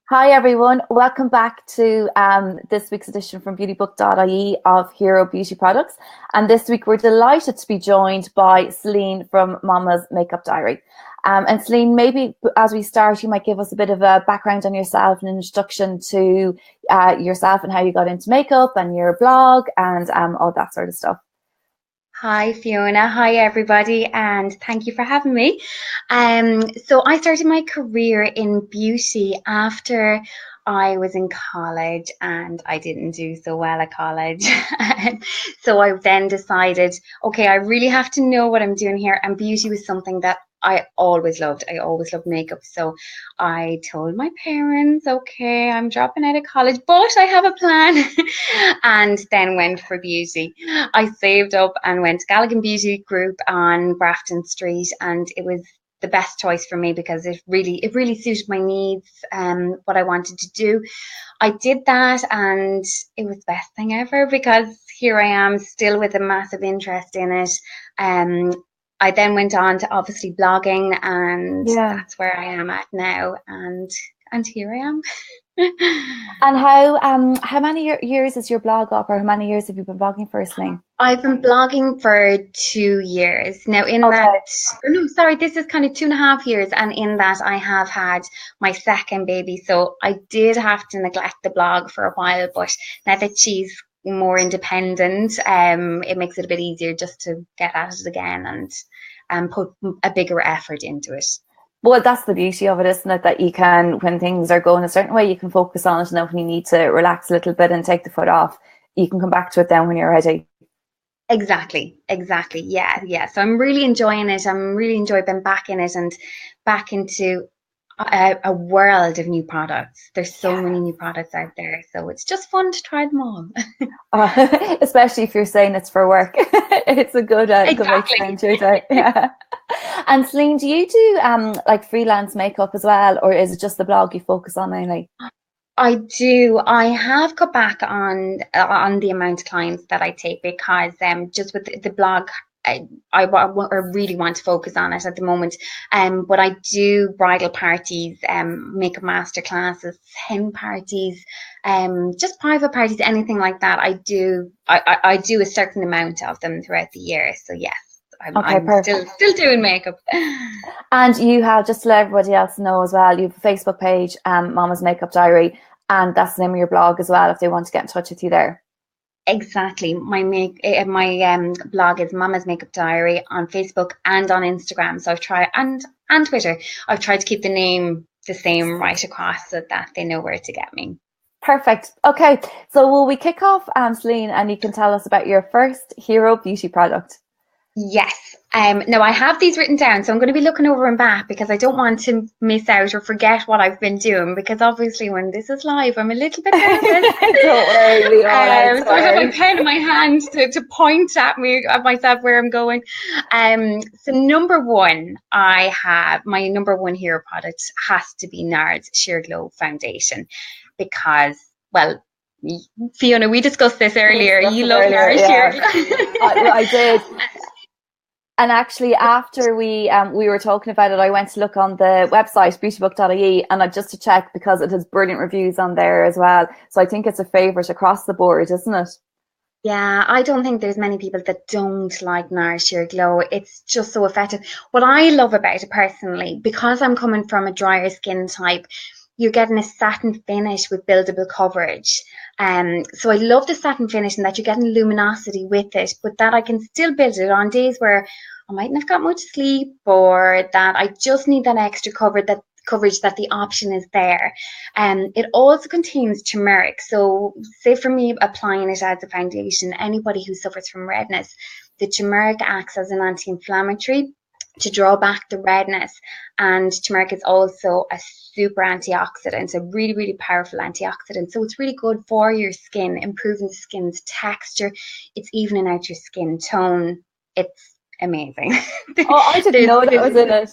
Hi everyone, welcome back to this week's edition from beautybook.ie of Hero Beauty Products. And this week we're delighted to be joined by Celine from Mama's Makeup Diary. And Celine, maybe as we start, you might give us a bit of a background on yourself, an introduction to yourself and how you got into makeup and your blog and all that sort of stuff. Hi Fiona, hi everybody, and thank you for having me. So I started my career in beauty after I was in college and I didn't do so well at college. So I then decided, okay, I really have to know what I'm doing here, and beauty was something that I always loved. I always loved makeup. So I told my parents, okay, I'm dropping out of college, but I have a plan. And then went for beauty. I saved up and went to Galligan Beauty Group on Grafton Street, and it was the best choice for me because it really suited my needs, what I wanted to do. I did that, and it was the best thing ever because here I am still with a massive interest in it. Um, I then went on to obviously blogging, and Yeah. that's where I am at now, and here I am. And how many years is your blog up, or how many years have you been blogging for, Celine? I've been blogging for 2 years now. In that, Okay. or no, sorry, this is kind of 2.5 years, and in that, I have had my second baby, so I did have to neglect the blog for a while. But now that she's more independent, it makes it a bit easier just to get at it again and put a bigger effort into it. Well, that's the beauty of it, isn't it? That you can, when things are going a certain way, you can focus on it. And then when you need to relax a little bit and take the foot off, you can come back to it then when you're ready. Exactly, exactly. Yeah, yeah. So I'm really enjoying it. I'm really enjoying being back in it and back into a world of new products. There's so many new products out there, so it's just fun to try them all. Especially if you're saying it's for work. It's a good way to Exactly. spend your day. Yeah. And Celine, do you do like freelance makeup as well, or is it just the blog you focus on mainly? I do. I have cut back on the amount of clients that I take because just with the blog, I really want to focus on it at the moment. But I do bridal parties, makeup master classes, hen parties, just private parties, anything like that. I do a certain amount of them throughout the year. So yes, I'm Okay, I'm perfect. still doing makeup. And you have, just to let everybody else know as well, you have a Facebook page, Mama's Makeup Diary, and that's the name of your blog as well if they want to get in touch with you there. Exactly. My blog is Mama's Makeup Diary on Facebook and on Instagram. So I've tried and Twitter. I've tried to keep the name the same right across so that they know where to get me. Perfect. Okay, so will we kick off, Celine, and you can tell us about your first hero beauty product? Yes. No, I have these written down, so I'm going to be looking over and back because I don't want to miss out or forget what I've been doing. Because obviously, when this is live, I'm a little bit nervous. Don't worry, we all are. Don't So I have my worry. pen in my hand to point at myself where I'm going. So number one, I have my number one hero product has to be NARS Sheer Glow Foundation because, well, Fiona, we discussed this We earlier. discussed You it love earlier. NARS Sheer Yeah, Glow. I did. And actually, after we were talking about it, I went to look on the website beautybook.ie, and I just to check because it has brilliant reviews on there as well. So I think it's a favorite across the board, isn't it? Yeah, I don't think there's many people that don't like Nourish Your Glow. It's just so effective. What I love about it personally, because I'm coming from a drier skin type, you're getting a satin finish with buildable coverage. So I love the satin finish and that you're getting luminosity with it, but that I can still build it on days where I mightn't have got much sleep or that I just need that extra coverage that the option is there. It also contains turmeric. So, say for me applying it as a foundation, anybody who suffers from redness, the turmeric acts as an anti-inflammatory to draw back the redness. And turmeric is also a super antioxidant, a really, really powerful antioxidant. So it's really good for your skin, improving the skin's texture. It's evening out your skin tone. It's amazing. Oh, I didn't there's, know that was there's in it.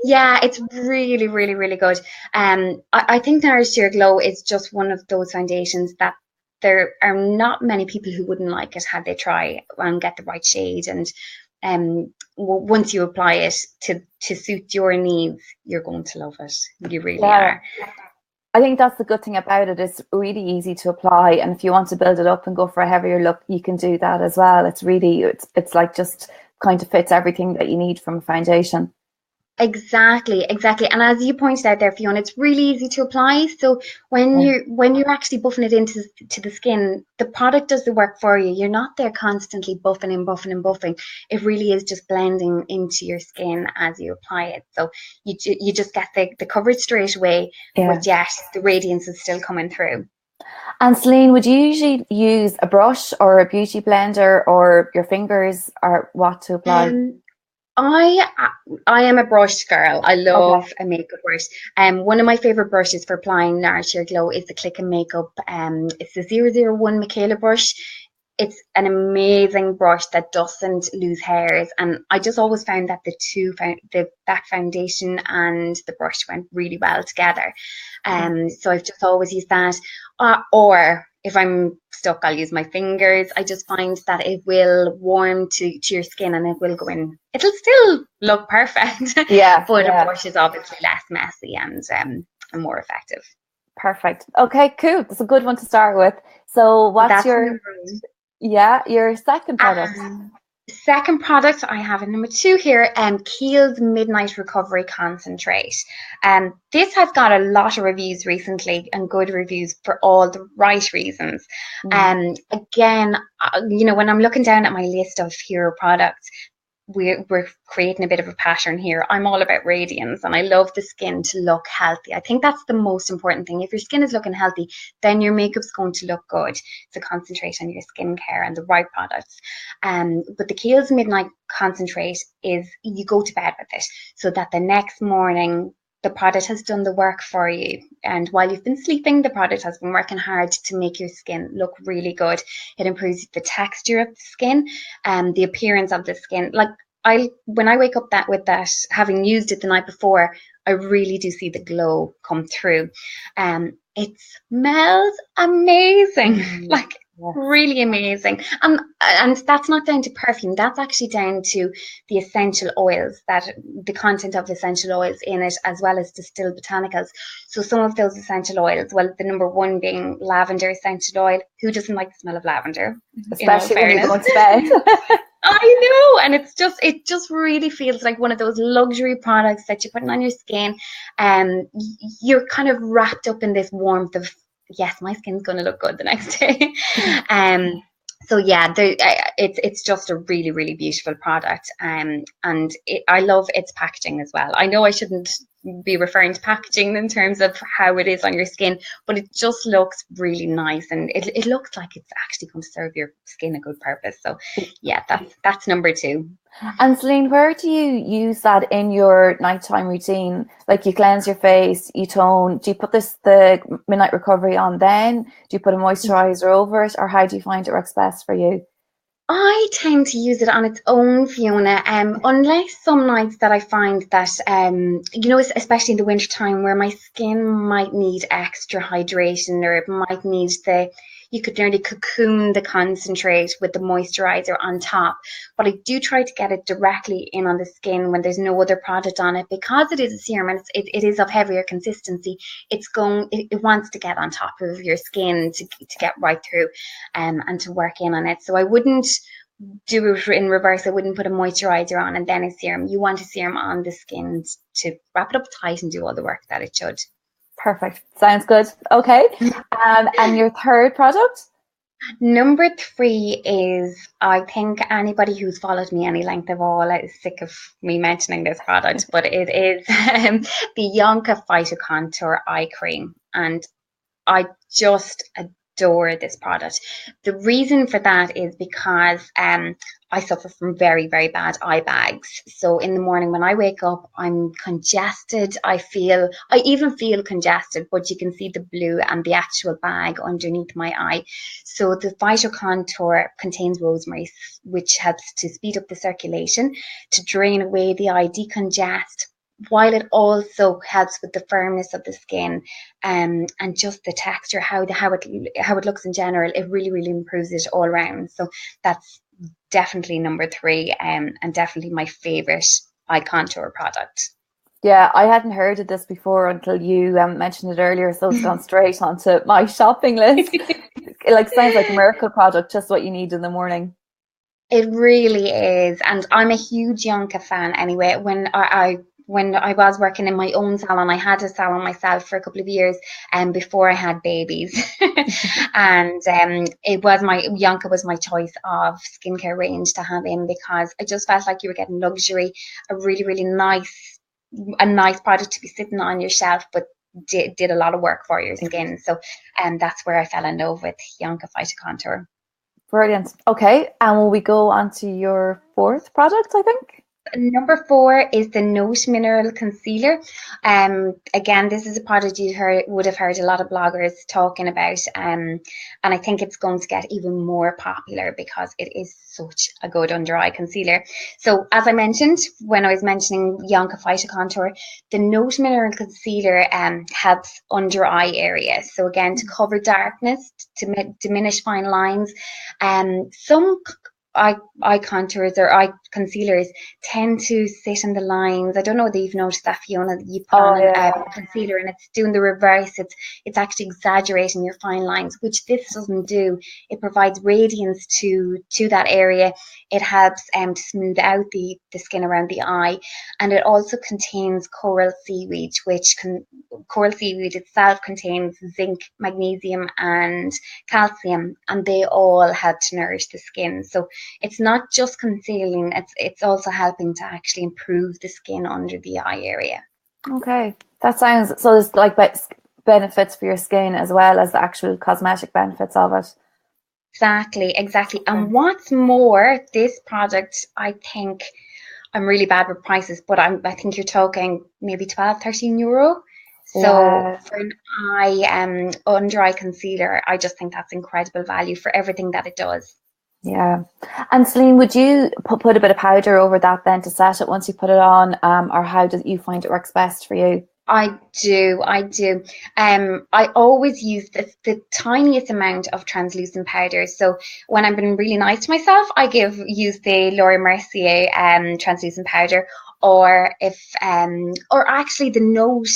yeah, it's really, really, really good. I think Nourish Your Glow is just one of those foundations that there are not many people who wouldn't like it had they try and get the right shade. And once you apply it to suit your needs, you're going to love it. You really Yeah. are. I think that's the good thing about it. It's really easy to apply, and if you want to build it up and go for a heavier look, you can do that as well. It's like just kind of fits everything that you need from a foundation. Exactly, exactly. And as you pointed out there, Fiona, it's really easy to apply. So Yeah. when you're actually buffing it into to the skin, the product does the work for you. You're not there constantly buffing and buffing and buffing. It really is just blending into your skin as you apply it. So you just get the coverage straight away, Yeah. but yet the radiance is still coming through. And Celine, would you usually use a brush or a beauty blender or your fingers or what to apply? Um, I I am a brush girl. I Okay. love a makeup brush. One of my favorite brushes for applying Nourish Your Glow is the Click and Makeup. It's the 001 Michaela brush. It's an amazing brush that doesn't lose hairs, and I just always found that that foundation and the brush went really well together. So I've just always used that. Or if I'm stuck, I'll use my fingers. I just find that it will warm to your skin and it will go in. It'll still look perfect, Yeah, but a yeah. brush is obviously less messy and more effective. Perfect. Okay, cool. That's a good one to start with. So what's That's your, number one. yeah, your second product? Second product I have in number two here, Kiehl's Midnight Recovery Concentrate. This has got a lot of reviews recently and good reviews for all the right reasons. Mm. Again, when I'm looking down at my list of hero products, we're creating a bit of a pattern here. I'm all about radiance and I love the skin to look healthy. I think that's the most important thing. If your skin is looking healthy, then your makeup's going to look good. So concentrate on your skincare and the right products. But the Kiehl's Midnight Concentrate is you go to bed with it so that the next morning the product has done the work for you. And while you've been sleeping, the product has been working hard to make your skin look really good. It improves the texture of the skin and the appearance of the skin. Like when I wake up that with that, having used it the night before, I really do see the glow come through. It smells amazing, Mm. like Yes. really amazing. And that's not down to perfume. That's actually down to the essential oils, that the content of essential oils in it, as well as distilled botanicals. So some of those essential oils, well, the number one being lavender essential oil. Who doesn't like the smell of lavender? In all Especially when you're fairness. going to bed. I know, and it just really feels like one of those luxury products that you're putting on your skin, and you're kind of wrapped up in this warmth of yes, my skin's going to look good the next day. um, so yeah, it's just a really really beautiful product, and I love its packaging as well. I know I shouldn't be referring to packaging in terms of how it is on your skin, but it just looks really nice, and it looks like it's actually going to serve your skin a good purpose. So yeah, that's number two. And Celine, where do you use that in your nighttime routine? Like you cleanse your face, you tone. Do you put the midnight recovery on then? Do you put a moisturizer over it, or how do you find it works best for you? I tend to use it on its own, Fiona, unless some nights that I find that, especially in the winter time where my skin might need extra hydration or it might need you could nearly cocoon the concentrate with the moisturizer on top. But I do try to get it directly in on the skin when there's no other product on it because it is a serum and it is of heavier consistency. It wants to get on top of your skin to get right through and to work in on it. So I wouldn't do it in reverse. I wouldn't put a moisturizer on and then a serum. You want a serum on the skin to wrap it up tight and do all the work that it should. Perfect. Sounds good. Okay. And your third product? Number three is, I think anybody who's followed me any length of all is sick of me mentioning this product, but it is the Yonka Phyto Contour Eye Cream. And I just adore this product. The reason for that is because I suffer from very, very bad eye bags. So in the morning when I wake up, I'm congested. I even feel congested, but you can see the blue and the actual bag underneath my eye. So the Phyto Contour contains rosemary, which helps to speed up the circulation, to drain away the eye, decongest, while it also helps with the firmness of the skin and just the texture, how it looks in general. It really really improves it all around. So that's definitely number three, and definitely my favorite eye contour product. Yeah, I hadn't heard of this before until you mentioned it earlier, so it's gone straight onto my shopping list. It like sounds like a miracle product, just what you need in the morning. It really is, and I'm a huge Yonka fan anyway. When I was working in my own salon, I had a salon myself for a couple of years, and before I had babies, and it was my Yonka was my choice of skincare range to have in because I just felt like you were getting luxury, a really nice product to be sitting on your shelf, but did a lot of work for your skin. So, and that's where I fell in love with Yonka Phyto Contour. Brilliant. Okay, and will we go on to your fourth product, I think? Number 4 is the Note Mineral Concealer. Again, this is a product would have heard a lot of bloggers talking about, and I think it's going to get even more popular because it is such a good under eye concealer. So, as I mentioned when I was mentioning Yonka Phyto Contour, the Note Mineral Concealer helps under eye areas. So again, to cover darkness, to diminish fine lines, some eye contours or eye concealers tend to sit in the lines. I don't know whether you've noticed that, Fiona, that you put Oh on yeah. a concealer and it's doing the reverse. It's actually exaggerating your fine lines, which this doesn't do. It provides radiance to that area. It helps to smooth out the skin around the eye, and it also contains coral seaweed, coral seaweed itself contains zinc, magnesium, and calcium, and they all help to nourish the skin. So it's not just concealing, it's also helping to actually improve the skin under the eye area. Okay, that sounds so. There's like benefits for your skin as well as the actual cosmetic benefits of it. Exactly. And what's more, this product, I think I'm really bad with prices, but I think you're talking maybe 12, 13 euro. So Yeah, for an under eye concealer, I just think that's incredible value for everything that it does. yeah. And Celine, would you put a bit of powder over that then to set it once you put it on, or how do you find it works best for you? I do. I always use the tiniest amount of translucent powder. So when I'm being really nice to myself, use the Laura Mercier translucent powder, or if or actually the Note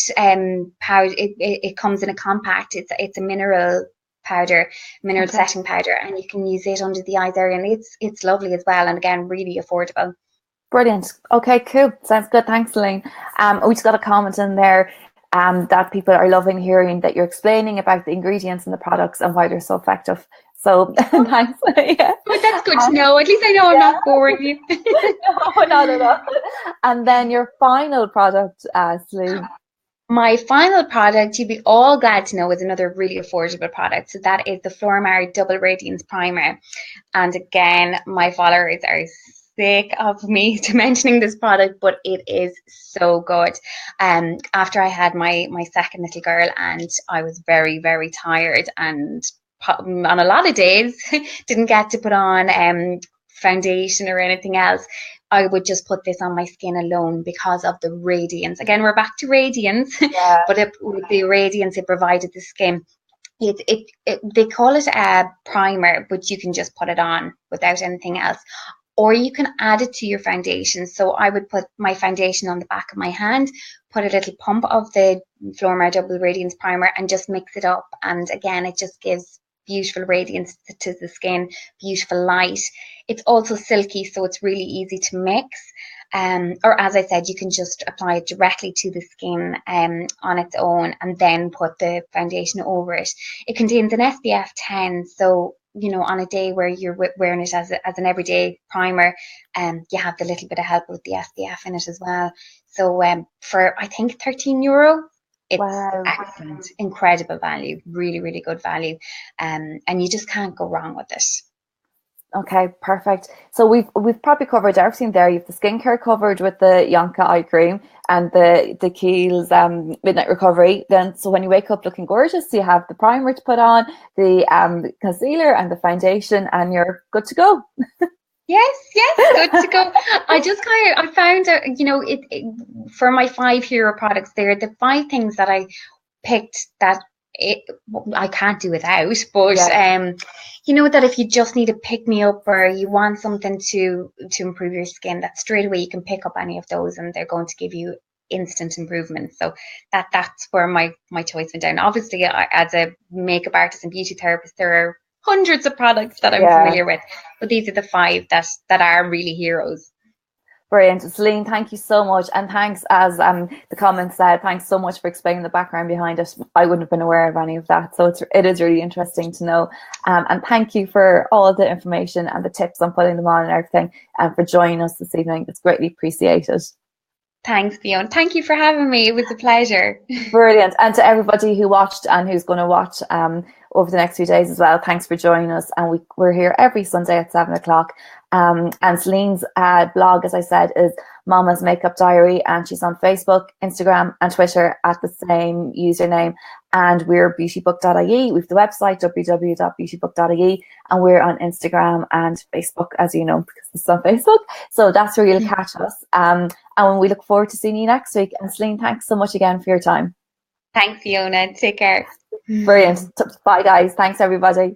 powder. It comes in a compact. It's a mineral Okay. setting powder, and you can use it under the eyes area, and it's lovely as well. And again, really affordable. Brilliant. Okay, cool. Sounds good. Thanks, Celine. We just got a comment in there that people are loving hearing that you're explaining about the ingredients and the products and why they're so effective. So thanks. Yeah. But that's good to know. At least I know I'm Yeah. not boring you. No, not at all. And then your final product, Celine. My final product, you'd be all glad to know, is another really affordable product. So that is the Flormar Double Radiance Primer. And again, my followers are sick of me to mentioning this product, but it is so good. After I had my second little girl, and I was very tired, and on a lot of days didn't get to put on foundation or anything else. I would just put this on my skin alone because of the radiance. Again, we're back to radiance, Yeah. but with the radiance it provided the skin. They call it a primer, but you can just put it on without anything else, or you can add it to your foundation. So I would put my foundation on the back of my hand, put a little pump of the Flormar Double Radiance Primer, and just mix it up. And again, it just gives beautiful radiance to the skin, beautiful light. It's also silky, so it's really easy to mix. Or as I said, you can just apply it directly to the skin on its own, and then put the foundation over it. It contains an SPF 10, so on a day where you're wearing it as an everyday primer, you have the little bit of help with the SPF in it as well. So for I think 13 euro, it's Wow. excellent, incredible value, really good value, and you just can't go wrong with it. Okay, perfect. So we've probably covered everything there. You've the skincare covered with the Yonka eye cream and the Kiehl's midnight recovery. Then so when you wake up looking gorgeous, you have the primer to put on, the concealer and the foundation, and you're good to go. Yes, good to go. I found out, for my 5 hero products, they're the 5 things that I picked that it, I can't do without. But Yeah. that if you just need to pick me up, or you want something to improve your skin, that straight away you can pick up any of those, and they're going to give you instant improvement. So that's where my choice went down. Obviously, as a makeup artist and beauty therapist, there are hundreds of products that I'm familiar with, but these are the 5 that are really heroes. Brilliant. Celine, thank you so much. And thanks, as the comments said, thanks so much for explaining the background behind it. I wouldn't have been aware of any of that. So it is really interesting to know. And thank you for all the information and the tips on putting them on and everything, and for joining us this evening. It's greatly appreciated. Thanks, Fiona. Thank you for having me. It was a pleasure. Brilliant. And to everybody who watched and who's going to watch over the next few days as well, thanks for joining us. And we're here every Sunday at 7 o'clock. And Celine's blog, as I said, is Mama's Makeup Diary, and she's on Facebook, Instagram and Twitter at the same username. And we're beautybook.ie. We've the website www.beautybook.ie, and we're on Instagram and Facebook, as you know, because it's on Facebook. So that's where you'll catch us. And we look forward to seeing you next week. And Celine, thanks so much again for your time. Thanks, Fiona. Take care. Brilliant. Bye, guys. Thanks, everybody.